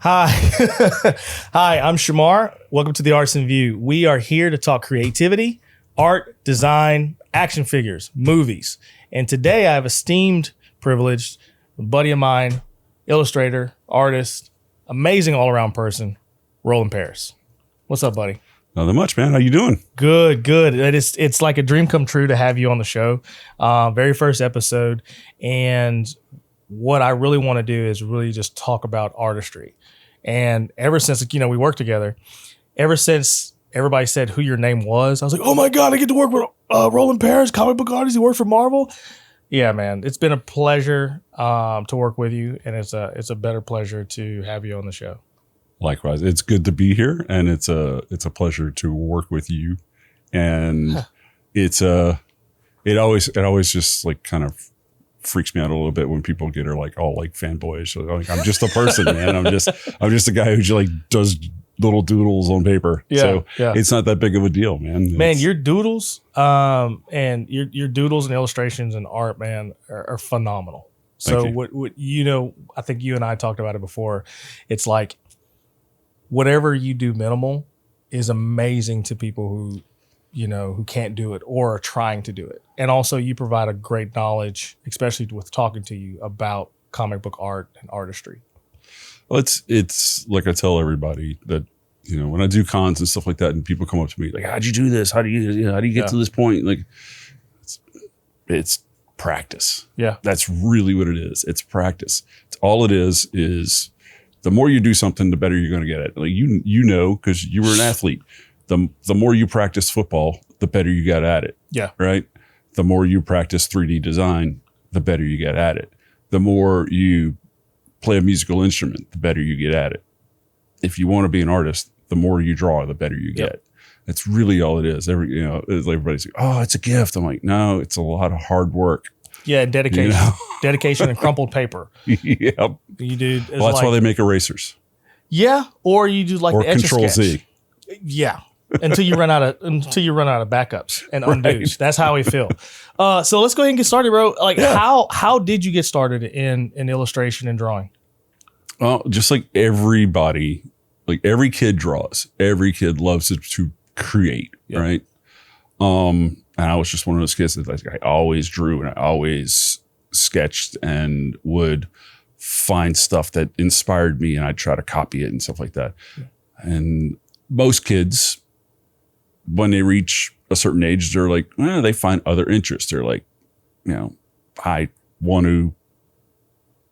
Hi. Hi, I'm Shamar. Welcome to the Artisan View. We are here to talk creativity, art, design, action figures, movies. And today I have esteemed, privileged, a buddy of mine, illustrator, artist, amazing all-around person, Roland Paris. What's up, buddy? Nothing much, man. How you doing? Good. It's like a dream come true to have you on the show. Very first episode. And what I really want to do is really just talk about artistry. And ever since, we worked together, ever since everybody said who your name was, I was like, oh my God, I get to work with Roland Paris, comic book artist. He worked for Marvel. Yeah, man, it's been a pleasure to work with you. And it's a better pleasure to have you on the show. Likewise. It's good to be here, and it's a pleasure to work with you. And it always just like kind of freaks me out a little bit when people get are like all like fanboyish. So like, I'm just a person, man. I'm just a guy who just like does little doodles on paper. Yeah, It's not that big of a deal, man. Man, your doodles, and your doodles and illustrations and art, man, are phenomenal. So what I think you and I talked about it before. It's like whatever you do minimal is amazing to people who can't do it or are trying to do it. And also you provide a great knowledge, especially with talking to you about comic book art and artistry. Well, it's like I tell everybody that, when I do cons and stuff like that and people come up to me like, how'd you do this? How do you get to this point? Like it's practice. Yeah. That's really what it is. It's practice. It's all it is the more you do something, the better you're going to get at it. Like, cause you were an athlete. The more you practice football, the better you got at it. Yeah. Right. The more you practice 3D design, the better you get at it. The more you play a musical instrument, the better you get at it. If you want to be an artist, the more you draw, the better you get. That's really all it is. Everybody's like, oh, it's a gift. I'm like, no, it's a lot of hard work. Yeah, dedication. Dedication and crumpled paper. Yep. You do. Well, that's why they make erasers. Yeah, or you do like the Control Etch-a-Sketch. Z. Yeah. Until you run out of backups and undos. Right. That's how we feel. So let's go ahead and get started, bro. Like how did you get started in illustration and drawing? Well, just like everybody, like every kid draws. Every kid loves to create, right? And I was just one of those kids that like, I always drew and I always sketched and would find stuff that inspired me and I'd try to copy it and stuff like that. Yeah. And most kids, when they reach a certain age, they're like, they find other interests. They're like, I want to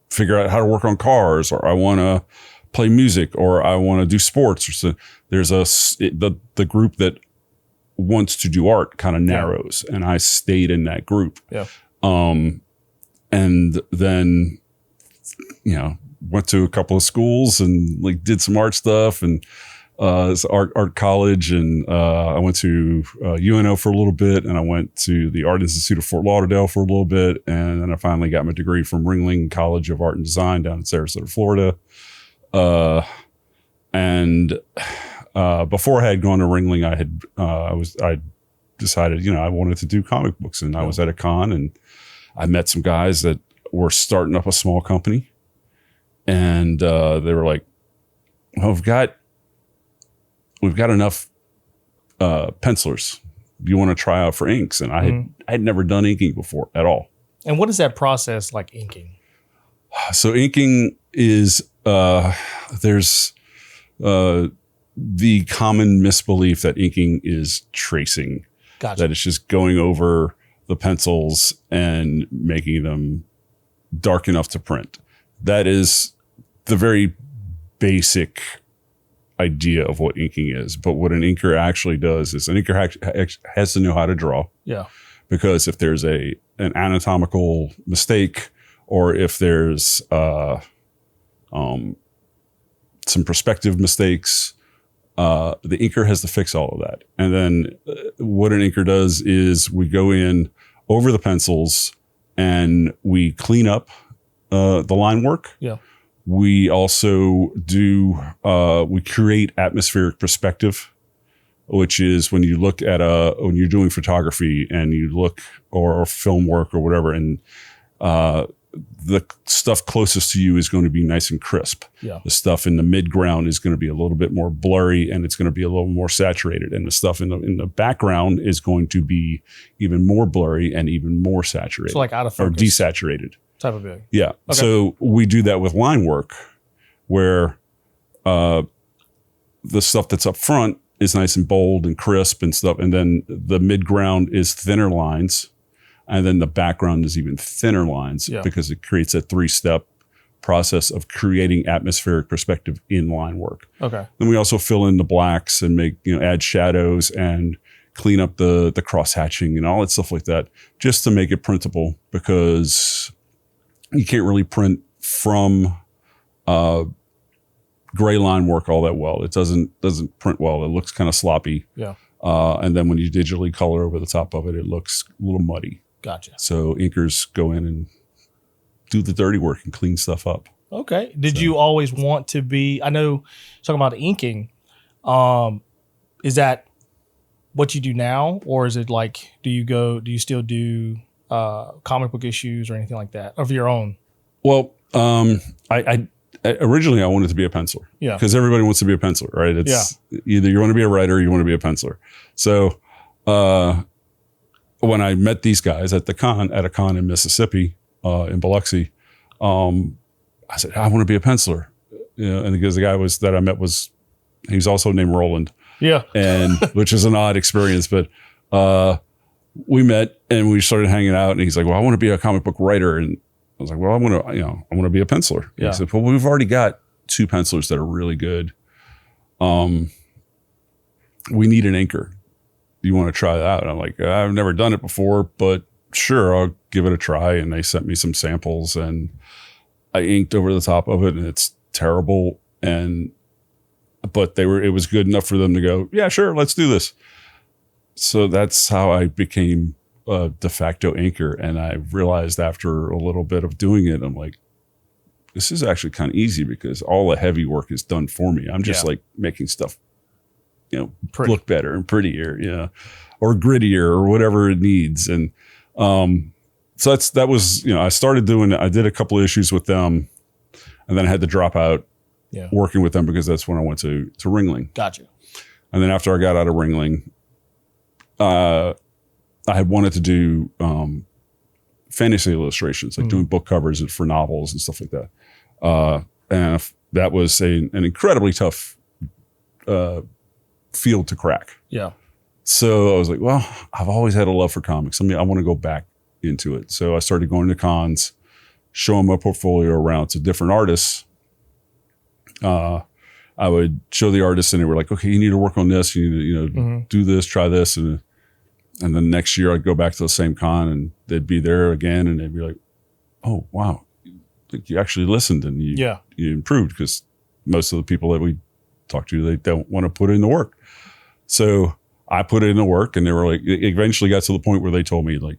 figure out how to work on cars, or I want to play music, or I want to do sports. Or so there's the group that wants to do art kind of narrows, and I stayed in that group. Yeah. And then, went to a couple of schools and like did some art stuff and it's art college, and I went to UNO for a little bit, and I went to the Art Institute of Fort Lauderdale for a little bit, and then I finally got my degree from Ringling College of Art and Design down in Sarasota, Florida. And before I had gone to Ringling, I decided I wanted to do comic books, and I was at a con, and I met some guys that were starting up a small company, and they were like, "Well, we've got enough pencilers. Do you want to try out for inks?" And I had never done inking before at all. And what is that process like, inking? So inking is there's the common misbelief that inking is tracing. Gotcha. That it's just going over the pencils and making them dark enough to print. That is the very basic idea of what inking is. But what an inker actually does is an inker has to know how to draw. Yeah. Because if there's an anatomical mistake, or if there's some perspective mistakes, the inker has to fix all of that. And then what an inker does is we go in over the pencils and we clean up the line work. Yeah. We also we create atmospheric perspective, which is when you look at when you're doing photography and you look, or film work or whatever, and the stuff closest to you is going to be nice and crisp. Yeah. The stuff in the mid ground is going to be a little bit more blurry, and it's going to be a little more saturated. And the stuff in the background is going to be even more blurry and even more saturated. So like out of or focus desaturated. type of thing. Yeah. Okay. So we do that with line work, where the stuff that's up front is nice and bold and crisp and stuff, and then the mid ground is thinner lines. And then the background is even thinner lines because it creates a 3-step process of creating atmospheric perspective in line work. Okay. Then we also fill in the blacks and make, add shadows and clean up the cross hatching and all that stuff like that, just to make it printable, because you can't really print from gray line work all that well. It doesn't print well. It looks kind of sloppy. Yeah. And then when you digitally color over the top of it, it looks a little muddy. Gotcha. So inkers go in and do the dirty work and clean stuff up. Okay. Did you always want to be, I know talking about inking, is that what you do now? Or is it like, do you still do comic book issues or anything like that of your own? Well, I originally I wanted to be a penciler. Yeah. Because everybody wants to be a penciler, right? It's either you want to be a writer or you want to be a penciler. So, when I met these guys at a con in Mississippi, in Biloxi, I said, I want to be a penciler. And because the guy that I met he was also named Roland. Yeah. And which is an odd experience, but we met and we started hanging out, and he's like, well, I want to be a comic book writer. And I was like, well, I want to be a penciler. And he said, well, we've already got 2 pencilers that are really good. We need an inker. You want to try that? And I'm like, I've never done it before, but sure, I'll give it a try. And they sent me some samples, and I inked over the top of it, and it's terrible. But it was good enough for them to go, yeah, sure, let's do this. So that's how I became a de facto inker. And I realized after a little bit of doing it, I'm like, this is actually kind of easy, because all the heavy work is done for me. I'm just like making stuff, look better and prettier, or grittier or whatever it needs. And so that was, I started doing it. I did a couple of issues with them, and then I had to drop out working with them, because that's when I went to Ringling. Gotcha. And then after I got out of Ringling, I had wanted to do fantasy illustrations, like doing book covers for novels and stuff like that. And that was an incredibly tough field to crack. Yeah. So I was like, well, I've always had a love for comics. I want to go back into it. So I started going to cons, showing my portfolio around to different artists. I would show the artists, and they were like, okay, you need to work on this. You need to, do this, try this. And then next year I'd go back to the same con, and they'd be there again, and they'd be like, oh, wow, you actually listened and you improved, because most of the people that we talk to, they don't want to put in the work. So I put in the work, and they were like, it eventually got to the point where they told me, like,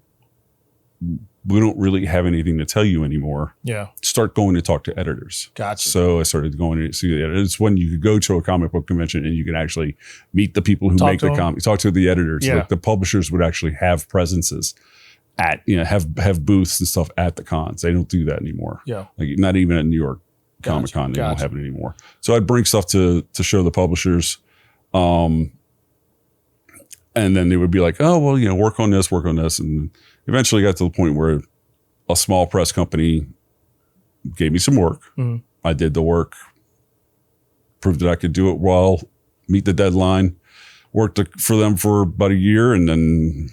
we don't really have anything to tell you anymore. Yeah. Start going to talk to editors. Gotcha. So I started going to see the editors. It's when you could go to a comic book convention and you can actually meet the people who make the comic, talk to the editors. Yeah. Like the publishers would actually have presences at, have booths and stuff at the cons. They don't do that anymore. Yeah. Like not even at New York Comic Con, they don't have it anymore. So I'd bring stuff to show the publishers. And then they would be like, oh, well, work on this. And eventually got to the point where a small press company gave me some work. Mm-hmm. I did the work, proved that I could do it well, meet the deadline, worked for them for about a year, and then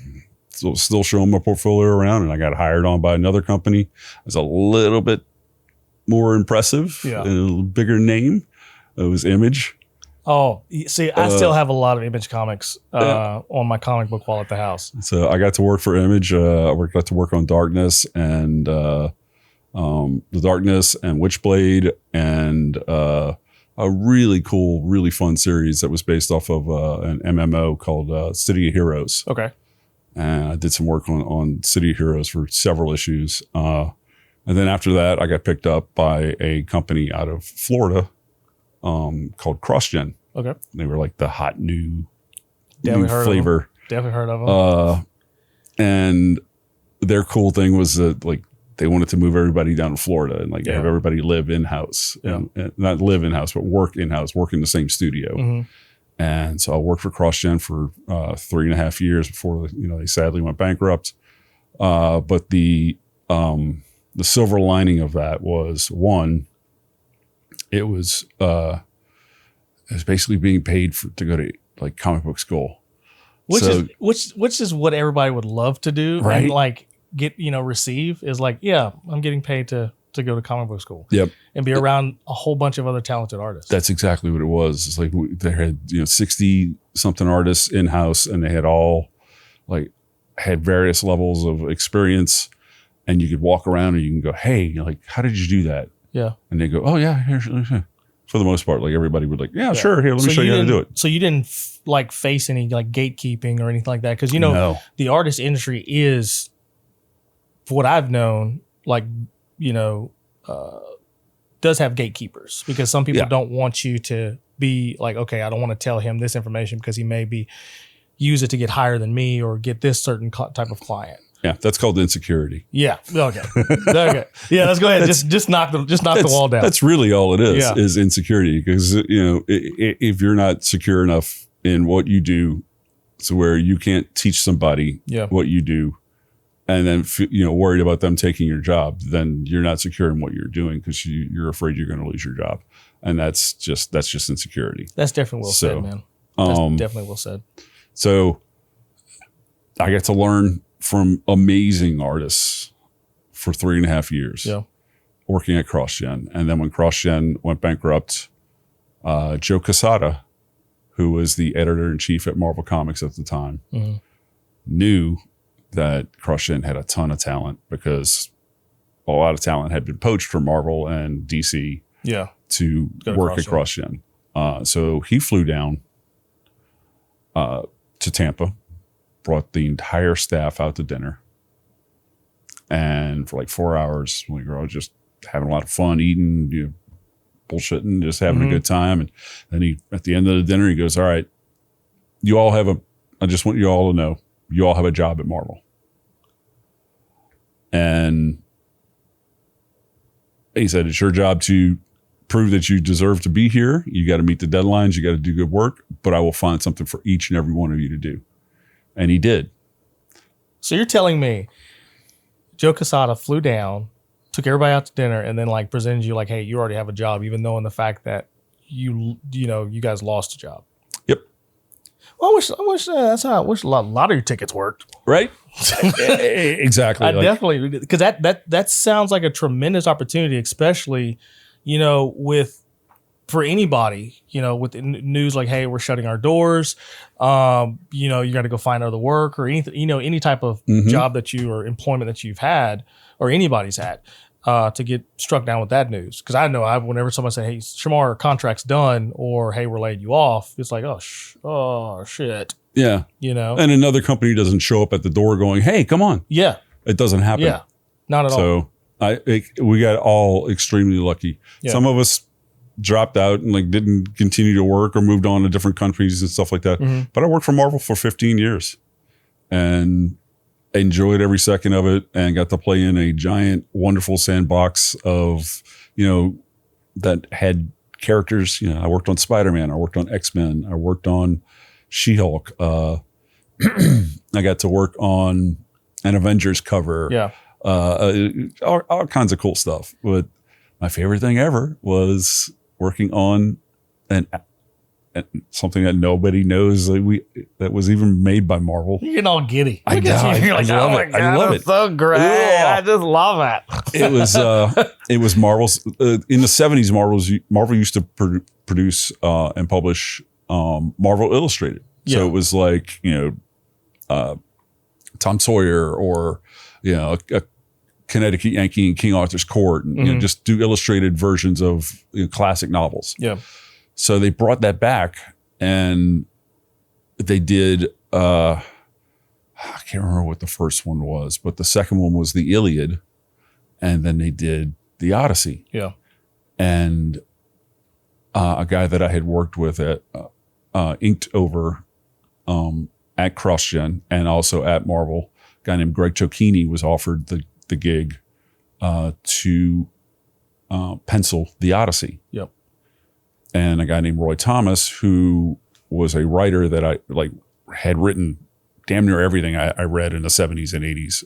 still showing my portfolio around. And I got hired on by another company. It was a little bit more impressive, and a little bigger name. It was Image. Oh, see, I still have a lot of Image comics on my comic book wall at the house. So I got to work for Image. I got to work on Darkness and The Darkness and Witchblade, and a really cool, really fun series that was based off of an MMO called City of Heroes. Okay. And I did some work on City of Heroes for several issues. And then after that, I got picked up by a company out of Florida called CrossGen. Okay. They were like the hot new flavor. Definitely heard of them. And their cool thing was that like they wanted to move everybody down to Florida and like Yeah. have everybody live in-house. Yeah. And not live in-house, but work in-house, work in the same studio. Mm-hmm. And so I worked for CrossGen for 3.5 years before, they sadly went bankrupt. But the silver lining of that was, one, it was basically being paid to go to like comic book school. Which is what everybody would love to do, right? And like get receive is like, yeah, I'm getting paid to go to comic book school. Yep. And be around a whole bunch of other talented artists. That's exactly what it was. It's like they had 60 something artists in house, and they had all like had various levels of experience, and you could walk around and you can go, hey, like, how did you do that? Yeah. And they go, oh yeah, here. For the most part, like everybody would like, yeah, sure, here, let me show you how to do it. So you didn't like face any like gatekeeping or anything like that, because no. The artist industry is, for what I've known, like does have gatekeepers, because some people don't want you to be like, okay, I don't want to tell him this information because he may use it to get higher than me or get this certain type of client. Yeah, that's called insecurity. Yeah. Okay. Okay. Yeah. Let's go ahead. Just knock the wall down. That's really all it is insecurity. Because if you're not secure enough in what you do, so where you can't teach somebody what you do, and then worried about them taking your job, then you're not secure in what you're doing because you're afraid you're going to lose your job, and that's just insecurity. That's definitely well said, man. That's definitely well said. So I get to learn from amazing artists for 3.5 years, working at CrossGen. And then when CrossGen went bankrupt, Joe Quesada, who was the editor-in-chief at Marvel Comics at the time, knew that CrossGen had a ton of talent, because a lot of talent had been poached from Marvel and DC to work at CrossGen. So he flew down to Tampa, brought the entire staff out to dinner, and for like 4 hours we were all just having a lot of fun, eating, bullshitting, just having a good time. And then he, at the end of the dinner, he goes, all right, I just want you all to know, you all have a job at Marvel. And he said, it's your job to prove that you deserve to be here. You got to meet the deadlines, you got to do good work, but I will find something for each and every one of you to do. And he did. So you're telling me Joe Quesada flew down, took everybody out to dinner, and then like presented you like, hey, you already have a job, even knowing the fact that you guys lost a job. Yep. Well, I wish that's how I wish a lot of lottery tickets worked. Right. Exactly. I definitely, because that sounds like a tremendous opportunity, especially, for anybody, with the news like, hey, we're shutting our doors, you got to go find other work or anything, any type of job or employment that you've had or anybody's had, to get struck down with that news. Because I know whenever someone said, hey, Shamar, contract's done, or hey, we're laying you off, it's like, oh shit. Yeah. And another company doesn't show up at the door going, hey, come on. Yeah. It doesn't happen. Yeah. Not at all. So we got all extremely lucky. Yeah. Some of us dropped out and like didn't continue to work or moved on to different countries and stuff like that. But I worked for Marvel for 15 years and enjoyed every second of it, and got to play in a giant, wonderful sandbox of, that had characters. I worked on Spider-Man, I worked on X-Men, I worked on She-Hulk. I got to work on an Avengers cover. Yeah. All kinds of cool stuff. But my favorite thing ever was working on something that nobody knows that was even made by Marvel. You're all giddy. I love it. I love it. So great. Yeah. I just love it. It was Marvel's in the 70s. Marvel used to produce and publish Marvel Illustrated. So it was like Tom Sawyer or a Connecticut Yankee and King Arthur's Court, and just do illustrated versions of classic novels. Yeah. So they brought that back, and they did. I can't remember what the first one was, but the second one was the Iliad, and then they did the Odyssey. Yeah. And a guy that I had worked with at inked over at CrossGen and also at Marvel, a guy named Greg Tocchini, was offered the gig to pencil the Odyssey. Yep. And a guy named Roy Thomas, who was a writer that I had written damn near everything I read in the 70s and 80s.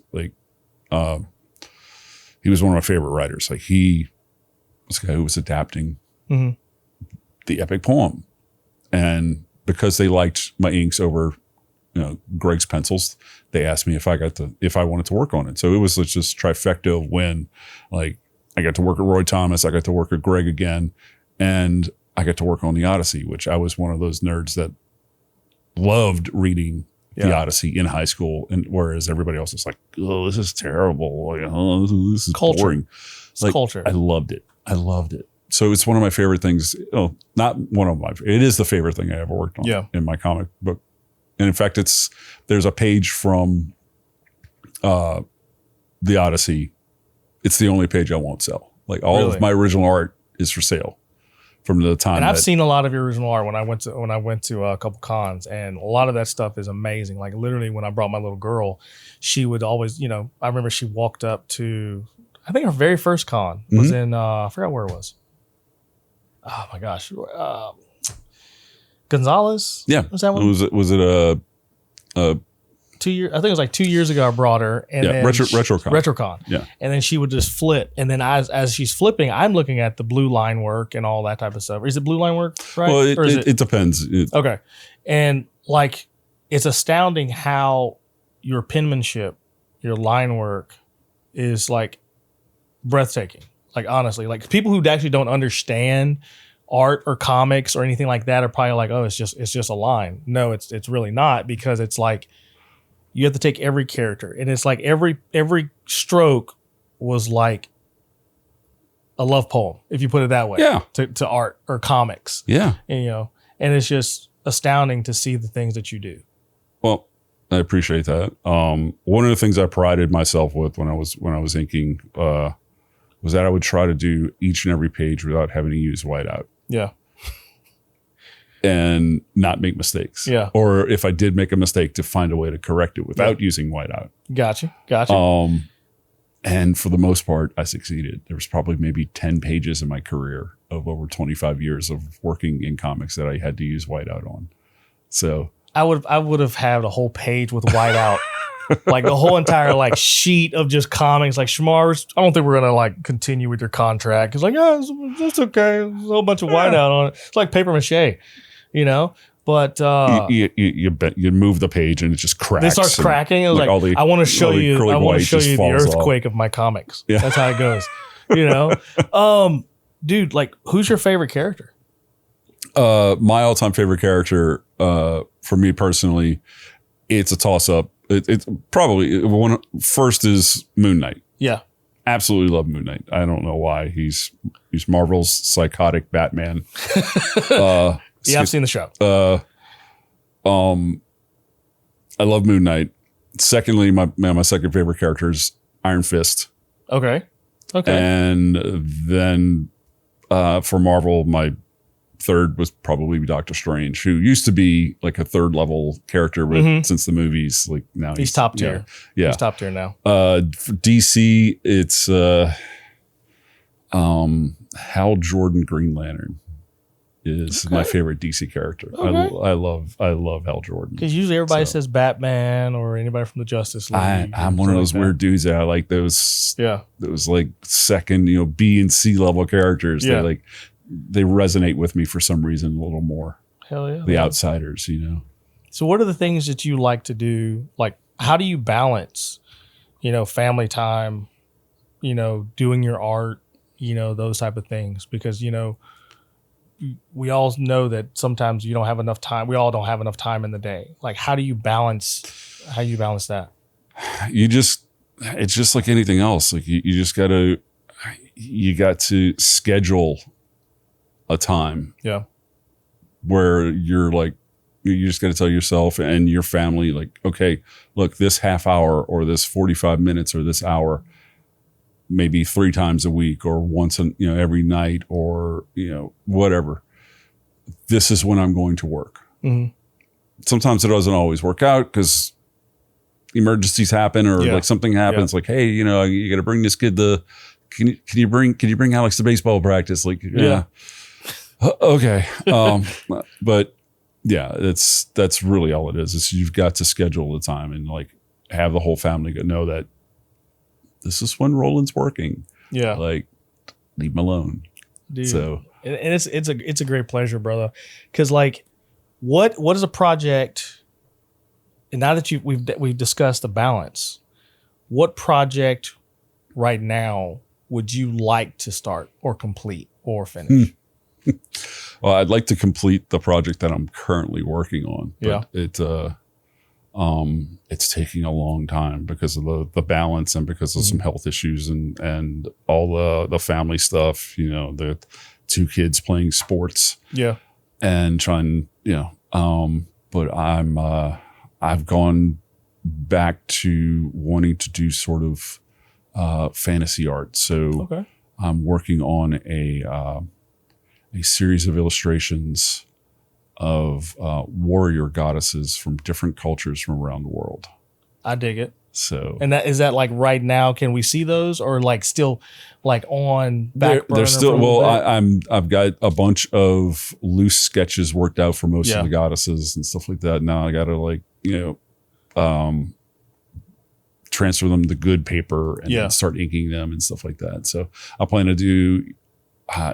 He was one of my favorite writers. He was a guy who was adapting the epic poem. And because they liked my inks over, Greg's pencils, they asked me if I wanted to work on it. So it was just trifecta of when, I got to work with Roy Thomas, I got to work with Greg again, and I got to work on the Odyssey, which I was one of those nerds that loved reading the Odyssey in high school, and whereas everybody else is like, "Oh, this is terrible. This is culture. Boring." It's culture. I loved it. So it's one of my favorite things. Oh, not one of my. It is the favorite thing I ever worked on in my comic book, and in fact, there's a page from the Odyssey. It's the only page I won't sell. All of my original art is for sale. From the time, and I've seen a lot of your original art when I went to a couple cons, and a lot of that stuff is amazing. Literally, when I brought my little girl, she would always, I remember she walked up to, I think her very first con was in, I forgot where it was. Oh my gosh, Gonzalez. Yeah, was that one? Was it a 2 years? I think it was 2 years ago. I brought her, and then Retrocon. Yeah, and then she would just flip, and then as she's flipping, I'm looking at the blue line work and all that type of stuff. Is it blue line work? Right? Well, it depends. Okay, and it's astounding how your penmanship, your line work, is breathtaking. Honestly, people who actually don't understand art or comics or anything like that are probably oh, it's just a line. No, it's really not, because it's you have to take every character, and it's every stroke was a love poem, if you put it that way. Yeah. To art or comics. Yeah. And, and it's just astounding to see the things that you do. Well, I appreciate that. One of the things I prided myself with when I was inking was that I would try to do each and every page without having to use whiteout. Yeah. And not make mistakes. Yeah. Or if I did make a mistake, to find a way to correct it without using whiteout. Gotcha. And for the most part, I succeeded. There was probably maybe 10 pages in my career of over 25 years of working in comics that I had to use whiteout on. So I would have had a whole page with whiteout. The whole entire sheet of just comics. Shamar, I don't think we're gonna continue with your contract. It's that's okay. There's a whole bunch of whiteout on it. It's like paper mache, But you move the page and it just cracks. It starts cracking. It was I want to show you. I want to show you the earthquake of my comics. Yeah. That's how it goes. Dude. Who's your favorite character? My all-time favorite character, for me personally, it's a toss-up. It's probably first is Moon Knight. Yeah. Absolutely love Moon Knight. I don't know why. He's Marvel's psychotic Batman. Yeah, I've seen the show. I love Moon Knight. Secondly, my second favorite character is Iron Fist. Okay. And then for Marvel, my third was probably Doctor Strange, who used to be a third level character, but since the movies, now he's top tier. Yeah. He's top tier now. For DC, it's Hal Jordan Green Lantern is my favorite DC character. Okay. I love Hal Jordan. Because usually everybody says Batman or anybody from the Justice League. I'm one of those weird dudes that I like those. Yeah. Those second, B and C level characters. Yeah. They resonate with me for some reason a little more. Hell yeah. The outsiders, So what are the things that you like to do? How do you balance, family time, doing your art, those type of things? Because, we all know that sometimes you don't have enough time. We all don't have enough time in the day. How do you balance that? It's just like anything else. You got to schedule a time where you just got to tell yourself and your family, okay, look, this half hour or this 45 minutes or this hour, maybe 3 times a week or once every night or whatever, this is when I'm going to work. Mm-hmm. Sometimes it doesn't always work out because emergencies happen or Yeah. like something happens, like, hey, you know, you got to bring this kid to, can you bring Alex to baseball practice? Like, yeah. Okay. But yeah, that's really all it is. Is you've got to schedule the time and like have the whole family know that this is when Roland's working. Yeah. Like, leave him alone. Dude. So, and it's a great pleasure, brother. Cause like, what is a project? And now that we've discussed the balance, what project right now would you like to start or complete or finish? Well, I'd like to complete the project that I'm currently working on. But it's taking a long time because of the balance and because of some health issues and all the family stuff, you know, the 2 kids playing sports. Yeah. And trying, you know, but I've gone back to wanting to do sort of fantasy art. So Okay. I'm working on a series of illustrations of warrior goddesses from different cultures from around the world. I dig it. So, And is that like right now? Can we see those or like still like on back burner? they're still, for a little bit? I've got a bunch of loose sketches worked out for most of the goddesses and stuff like that. Now I got to like, you know, transfer them to good paper and then start inking them and stuff like that. So I plan to do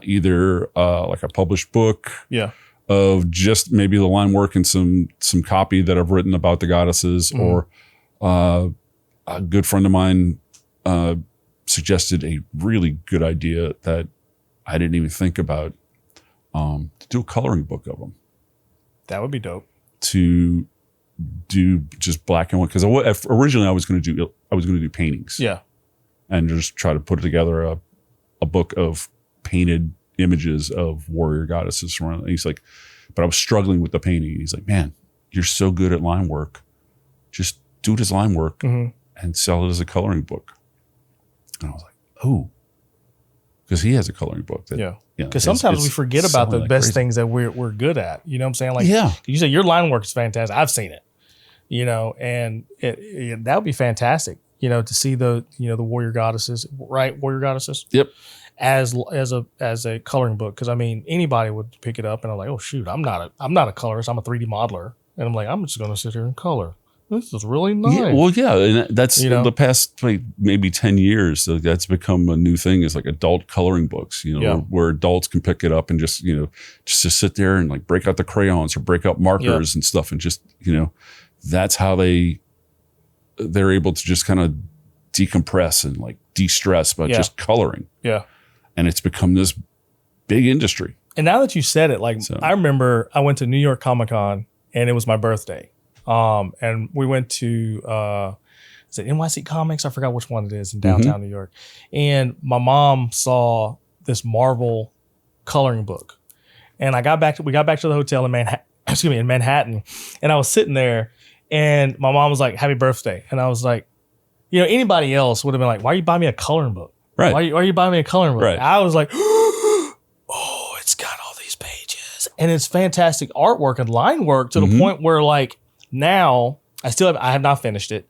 either like a published book of just maybe the line work and some copy that I've written about the goddesses, or a good friend of mine suggested a really good idea that I didn't even think about, to do a coloring book of them. That would be dope. To do just black and white, because originally I was going to do paintings, and just try to put together a book of painted images of warrior goddesses from around. And he's like, but I was struggling with the painting. He's like, man, you're so good at line work. Just do it as line work and sell it as a coloring book. And I was like, oh, because he has a coloring book. Because sometimes we forget about the best things that we're good at. You know what I'm saying? Like, you say your line work is fantastic. I've seen it, you know, and that would be fantastic, you know, to see the warrior goddesses, right? Warrior goddesses. Yep. As a coloring book. Cause I mean, anybody would pick it up and I'm like, oh shoot, I'm not a colorist. I'm a 3D modeler. And I'm like, I'm just going to sit here and color. This is really nice. Yeah, well, yeah, and that's the past like maybe 10 years. So that's become a new thing. Is like adult coloring books. You know, where adults can pick it up and just to sit there and like break out the crayons or break out markers and stuff, and just that's how they're able to just kind of decompress and like de-stress by just coloring. Yeah, and it's become this big industry. And now that you said it, like I remember I went to New York Comic Con and it was my birthday. And we went to, is it NYC Comics? I forgot which one it is in downtown New York. And my mom saw this Marvel coloring book. And we got back to the hotel in Manhattan. And I was sitting there and my mom was like, happy birthday. And I was like, anybody else would have been like, why are you buying me a coloring book? Right. Why are you buying me a coloring book? Right. I was like, oh, it's got all these pages. And it's fantastic artwork and line work to the point where like, now I have not finished it,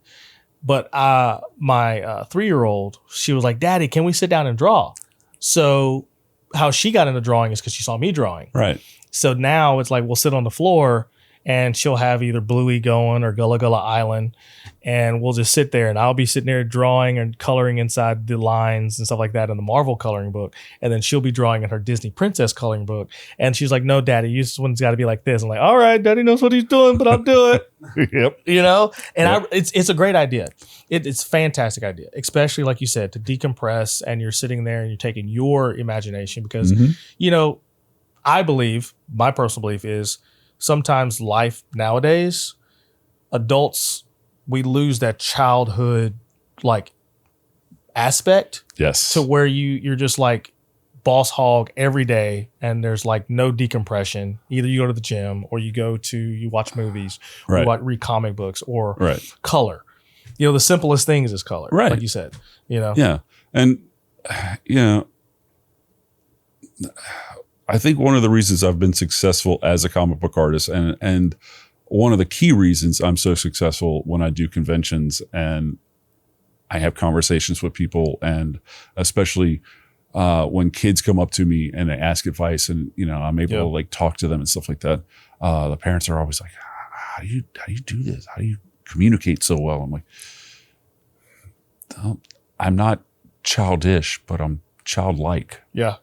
but my 3-year-old, she was like, Daddy, can we sit down and draw? So how she got into drawing is because she saw me drawing. Right. So now it's like we'll sit on the floor and she'll have either Bluey going or Gullah Gullah Island, and we'll just sit there and I'll be sitting there drawing and coloring inside the lines and stuff like that in the Marvel coloring book, and then she'll be drawing in her Disney princess coloring book, and she's like, no, Daddy, this one's got to be like this. I'm like, all right, Daddy knows what he's doing, but I'll do it. Yep. And it's a great idea. It's a fantastic idea, especially like you said, to decompress, and you're sitting there and you're taking your imagination, because I believe, my personal belief is, sometimes life nowadays, adults, we lose that childhood like aspect. Yes. To where you're just like boss hog every day, and there's like no decompression. Either you go to the gym or you watch movies, or you read comic books, or color. The simplest things is color. Right. Like you said. Yeah. And I think one of the reasons I've been successful as a comic book artist and one of the key reasons I'm so successful when I do conventions and I have conversations with people, and especially when kids come up to me and they ask advice, and I'm able to like talk to them and stuff like that. The parents are always like, how do you do this? How do you communicate so well? I'm like, I'm not childish, but I'm childlike. Yeah.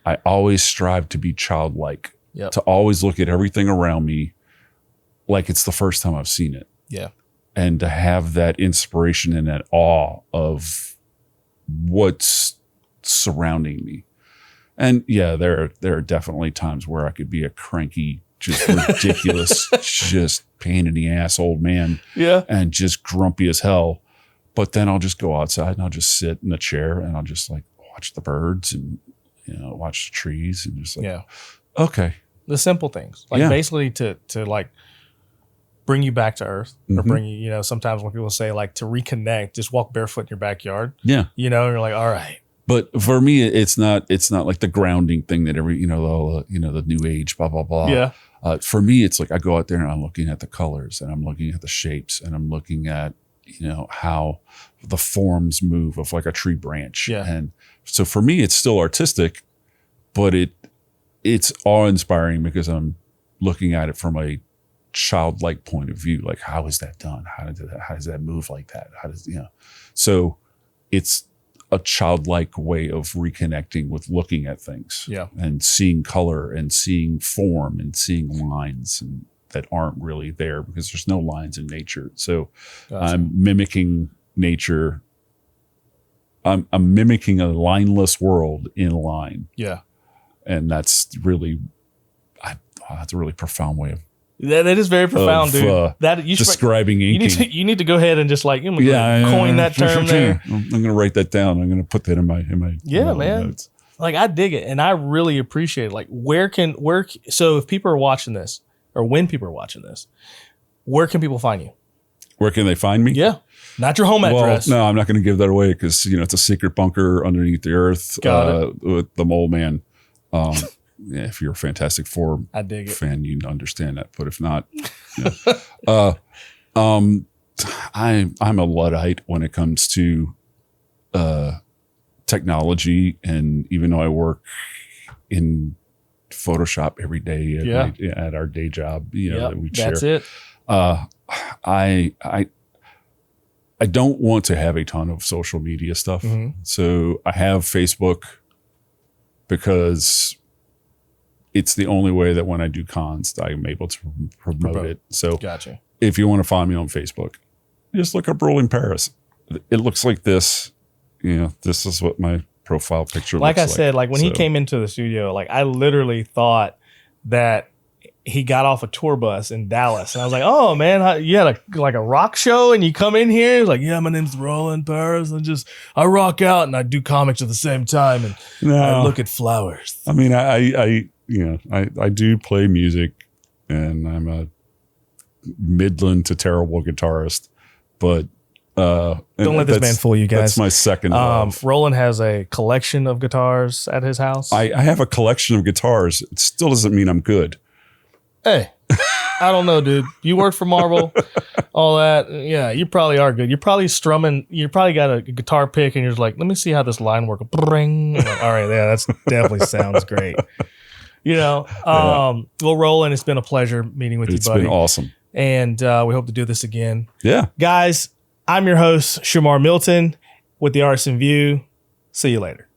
I always strive to be childlike, to always look at everything around me like it's the first time I've seen it. Yeah. And to have that inspiration and that awe of what's surrounding me. And yeah, there are definitely times where I could be a cranky, just ridiculous, just pain in the ass old man. Yeah. And just grumpy as hell. But then I'll just go outside and I'll just sit in a chair and I'll just like watch the birds and watch the trees and just like, okay. The simple things, like basically to like bring you back to earth, or bring you, sometimes when people say like to reconnect, just walk barefoot in your backyard. Yeah. And you're like, all right. But for me, it's not like the grounding thing that the new age, blah, blah, blah. Yeah. For me, it's like I go out there and I'm looking at the colors and I'm looking at the shapes and I'm looking at, how the forms move of like a tree branch. Yeah. And so for me, it's still artistic, but it's awe-inspiring because I'm looking at it from a childlike point of view. Like, how is that done? How does that move like that? So it's a childlike way of reconnecting with looking at things, and seeing color and seeing form and seeing lines and that aren't really there because there's no lines in nature. So I'm mimicking nature. I'm mimicking a lineless world in line. Yeah. And that's really, that's a really profound way of. That is very profound, dude. That you describing inking. You need to go ahead and just like coin that term there. I'm going to write that down. I'm going to put that in my man. Notes. Like I dig it, and I really appreciate it. Like so if people are watching this, or when people are watching this, where can people find you? Where can they find me? Yeah, not your home address. No, I'm not going to give that away because it's a secret bunker underneath the earth. With the Mole Man. If you're a Fantastic Four fan, you understand that. But if not, I'm a Luddite when it comes to technology, and even though I work in Photoshop every day at our day job, that we share. That's it. I don't want to have a ton of social media stuff, so I have Facebook because it's the only way that when I do cons, I'm able to promote it. So gotcha. If you want to find me on Facebook, just look up Roland Paris. It looks like this. This is what my profile picture looks like. Like I said, like when he came into the studio, like I literally thought that he got off a tour bus in Dallas. And I was like, oh man, you had a rock show and you come in here? He's like, yeah, my name's Roland Paris. And I rock out and I do comics at the same time. And I look at flowers. I mean, I do play music, and I'm a Midland to terrible guitarist, but don't let this man fool you guys. That's my second love. Roland has a collection of guitars at his house. I have a collection of guitars. It still doesn't mean I'm good. Hey, I don't know, dude. You work for Marvel, all that. Yeah, you probably are good. You're probably strumming. You probably got a guitar pick, and you're just like, let me see how this line works. Bring. Like, all right, yeah, that definitely sounds great. Well, Roland, it's been a pleasure meeting with you, buddy. It's been awesome. And we hope to do this again. Yeah. Guys, I'm your host, Shamar Milton with the Artisan View. See you later.